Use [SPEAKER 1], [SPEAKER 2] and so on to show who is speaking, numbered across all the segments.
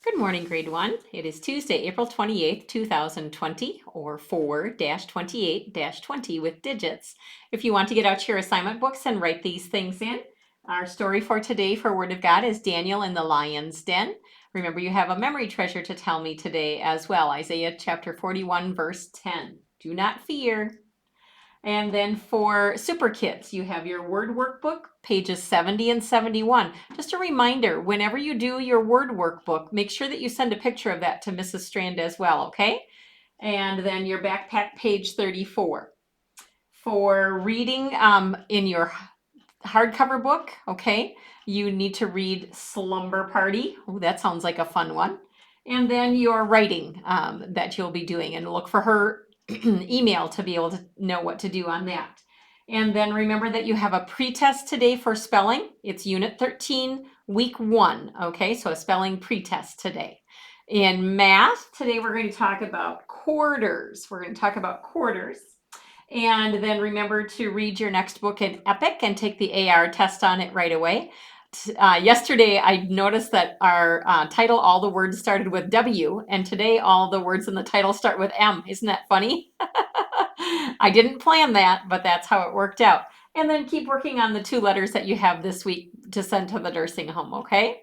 [SPEAKER 1] Good morning, grade 1. It is Tuesday, April 28th, 2020, or 4-28-20 with digits. If you want to get out your assignment books and write these things in, our story for today for Word of God is Daniel in the Lion's Den. Remember, you have a memory treasure to tell me today as well. Isaiah chapter 41, verse 10. Do not fear. And then for SuperKids, you have your word workbook, pages 70 and 71. Just a reminder, whenever you do your word workbook, make sure that you send a picture of that to Mrs. Strand as well, okay? And then your backpack, page 34. For reading in your hardcover book, okay, you need to read Slumber Party. Oh, that sounds like a fun one. And then your writing that you'll be doing, and look for her email to be able to know what to do on that. And then remember that you have a pretest today for spelling. It's Unit 13, Week 1, okay? So a spelling pretest today. In math, today we're going to talk about quarters. We're going to talk about quarters. And then remember to read your next book in Epic and take the AR test on it right away. Yesterday, I noticed that our title, all the words started with W, and today all the words in the title start with M. Isn't that funny? I didn't plan that, but that's how it worked out. And then keep working on the 2 letters that you have this week to send to the nursing home, okay?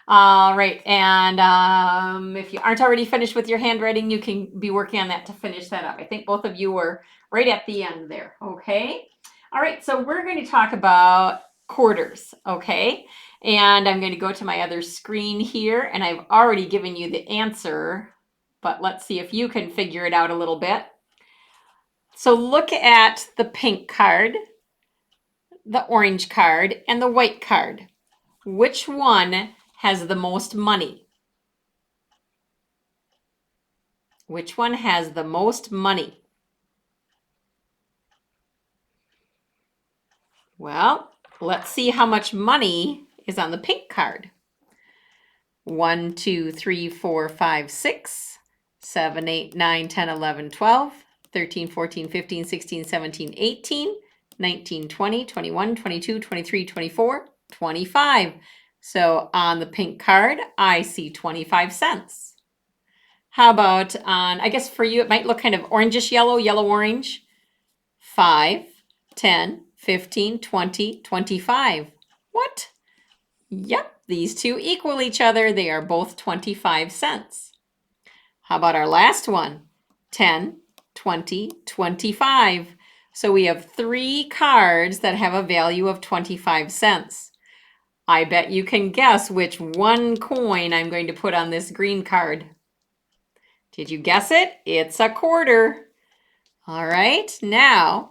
[SPEAKER 1] All right, and if you aren't already finished with your handwriting, you can be working on that to finish that up. I think both of you were right at the end there, okay? All right, so we're going to talk about quarters, okay? And I'm going to go to my other screen here, and I've already given you the answer, but let's see if you can figure it out a little bit. So look at the pink card, the orange card, and the white card. Which one has the most money? Which one has the most money? Well, let's see how much money is on the pink card. 1, 2, 3, 4, 5, 6, 7, 8, 9, 10, 11, 12, 13, 14, 15, 16, 17, 18, 19, 20, 21, 22, 23, 24, 25. So on the pink card, I see 25 cents. How about on, I guess for you, it might look kind of orangish yellow, yellow-orange. 5, 10, 15, 20, 25. What? Yep, these two equal each other. They are both 25 cents. How about our last one? 10, 20, 25. So we have 3 cards that have a value of 25 cents. I bet you can guess which one coin I'm going to put on this green card. Did you guess it? It's a quarter. All right, now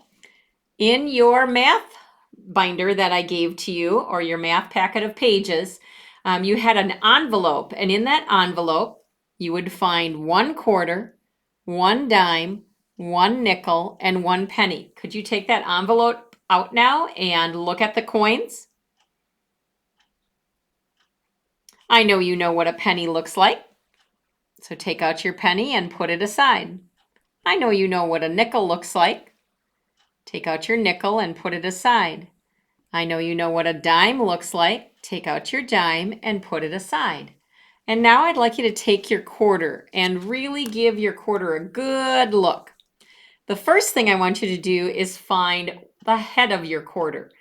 [SPEAKER 1] in your math binder that I gave to you, or your math packet of pages, you had an envelope, and in that envelope, you would find 1 quarter, 1 dime, 1 nickel, and 1 penny. Could you take that envelope out now and look at the coins? I know you know what a penny looks like. So take out your penny and put it aside. I know you know what a nickel looks like. Take out your nickel and put it aside. I know you know what a dime looks like. Take out your dime and put it aside. And now I'd like you to take your quarter and really give your quarter a good look. The first thing I want you to do is find the head of your quarter.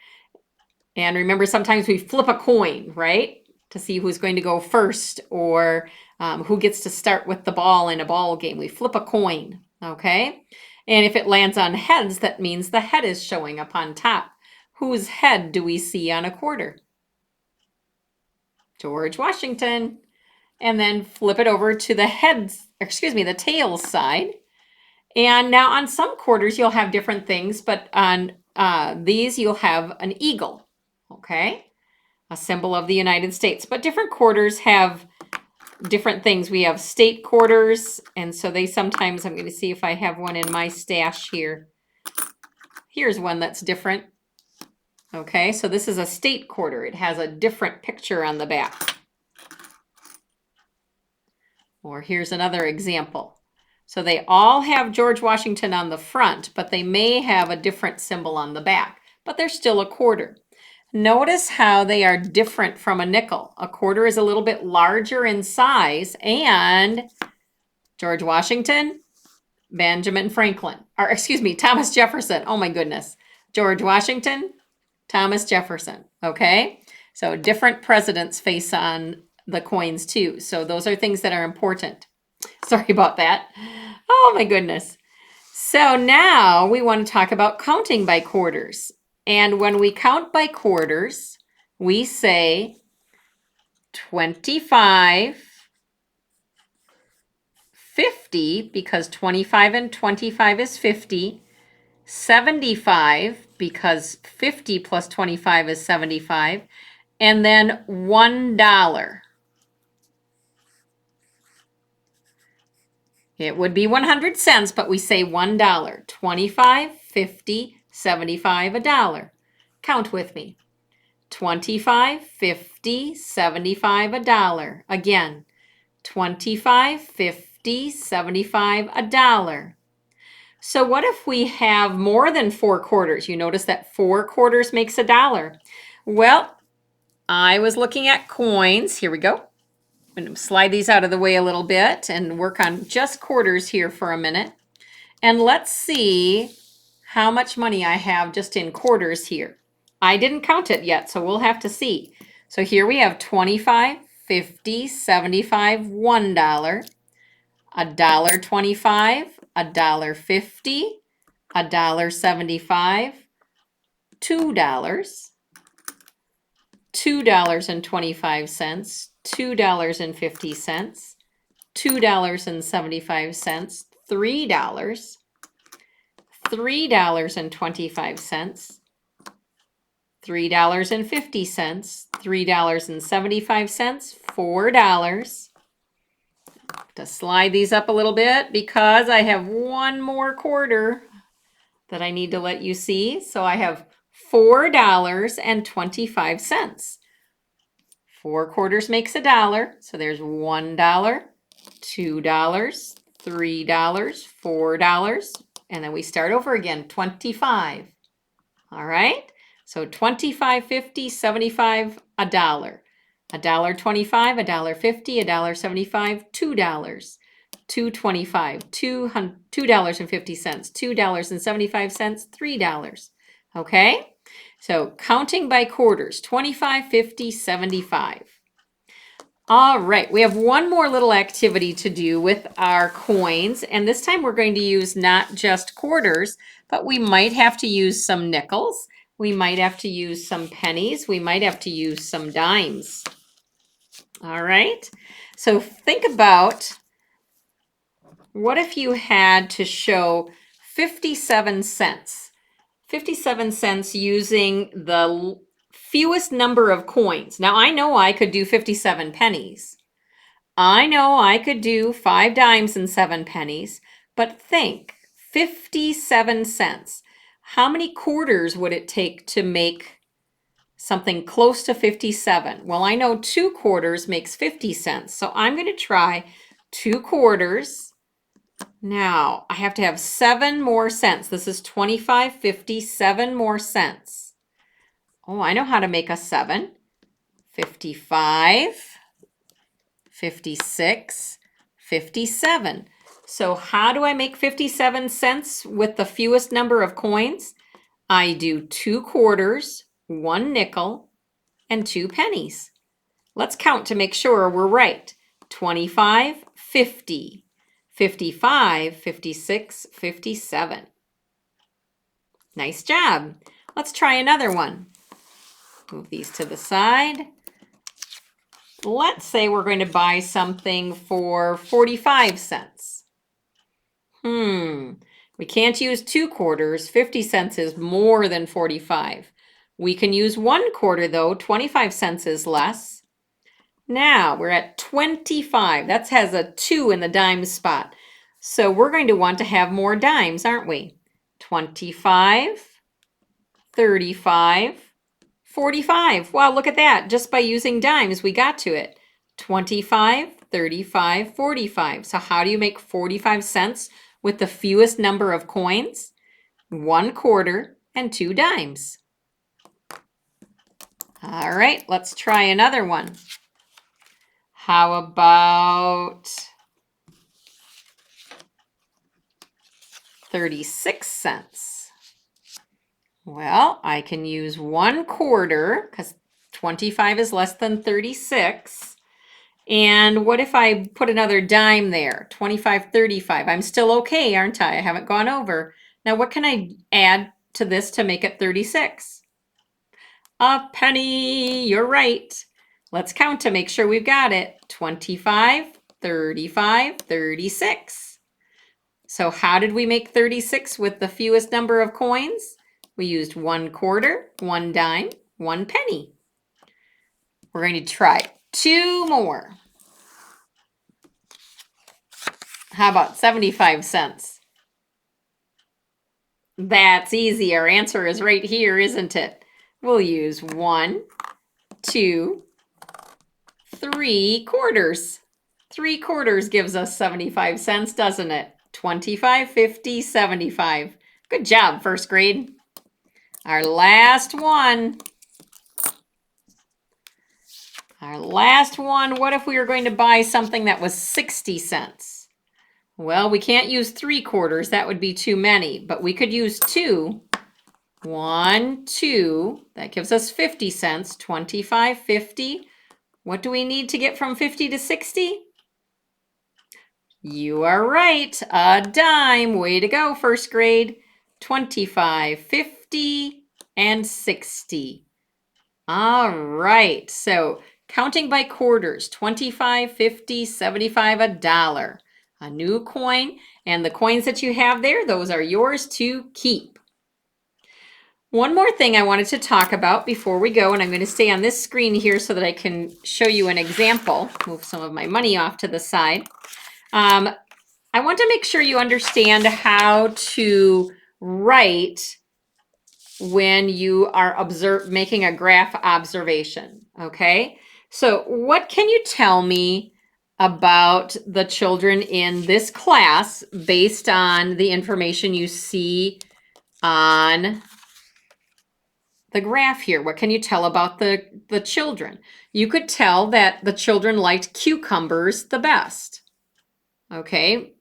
[SPEAKER 1] And remember, sometimes we flip a coin, right? To see who's going to go first, or who gets to start with the ball in a ball game. We flip a coin, okay? And if it lands on heads, that means the head is showing up on top. Whose head do we see on a quarter? George Washington. And then flip it over to the the tails side. And now on some quarters, you'll have different things, but on these, you'll have an eagle, okay? A symbol of the United States. But different quarters have different things. We have state quarters, and so they sometimes, I'm going to see if I have one in my stash here. Here's one that's different. Okay, so this is a state quarter. It has a different picture on the back. Or here's another example. So they all have George Washington on the front, but they may have a different symbol on the back, but they're still a quarter. Notice how they are different from a nickel. A quarter is a little bit larger in size, and George Washington, Benjamin Franklin, or excuse me, Thomas Jefferson. Oh my goodness. George Washington, Thomas Jefferson. Okay. So different presidents face on the coins too. So those are things that are important. Sorry about that. Oh my goodness. So now we want to talk about counting by quarters. And when we count by quarters, we say 25, 50, because 25 and 25 is 50, 75, because 50 plus 25 is 75, and then $1. It would be 100 cents, but we say $1. 25, 50, 75, $1. Count with me. 25, 50, 75, $1. Again, 25, 50, 75, $1. So what if we have more than 4 quarters? You notice that 4 quarters makes $1. Well, I was looking at coins. Here we go. I'm going to slide these out of the way a little bit and work on just quarters here for a minute. And let's see how much money I have just in quarters here. I didn't count it yet, so we'll have to see. So here we have 25, 50, 75, $1, $1.25, $1.50, $1.75, $2, $2.25, $2.50, $2.75, $3, $3.25, $3.50, $3.75, $4. To slide these up a little bit because I have one more quarter that I need to let you see. So I have $4.25. 4 quarters makes $1. So there's $1, $2, $3, $4. And then we start over again, 25. All right. So 25, 50, 75, $1. $1.25, $1.50, $1.75, $2. $2.25, $2.50, $2.75, $3. Okay? So counting by quarters, 25, 50, 75. All right, we have one more little activity to do with our coins, and this time we're going to use not just quarters, but we might have to use some nickels, we might have to use some pennies, we might have to use some dimes. All right, so think about what if you had to show 57 cents? 57 cents using the fewest number of coins. Now, I know I could do 57 pennies. I know I could do 5 dimes and 7 pennies, but think, 57 cents. How many quarters would it take to make something close to 57? Well, I know 2 quarters makes 50 cents, so I'm going to try 2 quarters. Now, I have to have 7 more cents. This is 25, 50, 7 more cents. Oh, I know how to make a 7. 55, 56, 57. So how do I make 57 cents with the fewest number of coins? I do 2 quarters, 1 nickel, and 2 pennies. Let's count to make sure we're right. 25, 50, 55, 56, 57. Nice job. Let's try another one. Move these to the side. Let's say we're going to buy something for 45 cents. We can't use 2 quarters. 50 cents is more than 45. We can use 1 quarter though. 25 cents is less. Now we're at 25. That has a 2 in the dime spot. So we're going to want to have more dimes, aren't we? 25, 35, 45. Wow, look at that. Just by using dimes, we got to it. 25, 35, 45. So how do you make 45 cents with the fewest number of coins? 1 quarter and 2 dimes. All right, let's try another one. How about 36 cents? Well, I can use 1/4 because 25 is less than 36. And what if I put another dime there? 25, 35. I'm still okay, aren't I? I haven't gone over. Now, what can I add to this to make it 36? A penny. You're right. Let's count to make sure we've got it. 25, 35, 36. So how did we make 36 with the fewest number of coins? We used 1/4, 1 dime, 1 penny. We're going to try 2 more. How about 75 cents? That's easy. Our answer is right here, isn't it? We'll use 1, 2, 3 quarters. 3 quarters gives us 75 cents, doesn't it? 25, 50, 75. Good job, first grade. Our last one. What if we were going to buy something that was 60 cents? Well, we can't use 3 quarters. That would be too many, but we could use 2. 1, 2. That gives us 50 cents. 25, 50. What do we need to get from 50 to 60? You are right. A dime. Way to go, first grade. 25, 50, and 60. All right. So counting by quarters, 25, 50, 75, $1. A new coin. And the coins that you have there, those are yours to keep. One more thing I wanted to talk about before we go, and I'm going to stay on this screen here so that I can show you an example. Move some of my money off to the side. I want to make sure you understand how to write when you are making a graph observation, okay? So what can you tell me about the children in this class based on the information you see on the graph here? What can you tell about the children? You could tell that the children liked cucumbers the best, okay?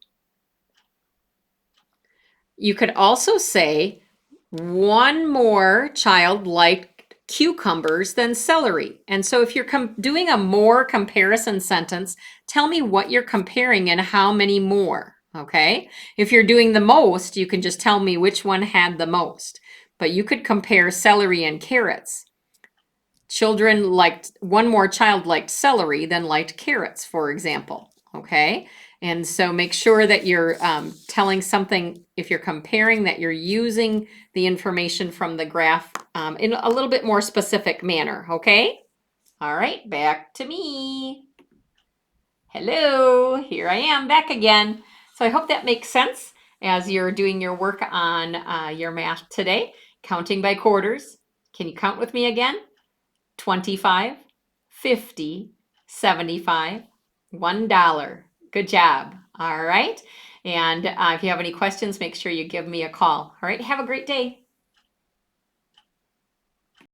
[SPEAKER 1] You could also say one more child liked cucumbers than celery. And so if you're doing a more comparison sentence, tell me what you're comparing and how many more, okay? If you're doing the most, you can just tell me which one had the most. But you could compare celery and carrots. One more child liked celery than liked carrots, for example, okay? And so make sure that you're telling something, if you're comparing, that you're using the information from the graph in a little bit more specific manner, okay? All right, back to me. Hello, here I am back again. So I hope that makes sense as you're doing your work on your math today. Counting by quarters. Can you count with me again? 25, 50, 75, $1. Good job. All right. And if you have any questions, make sure you give me a call. All right. Have a great day.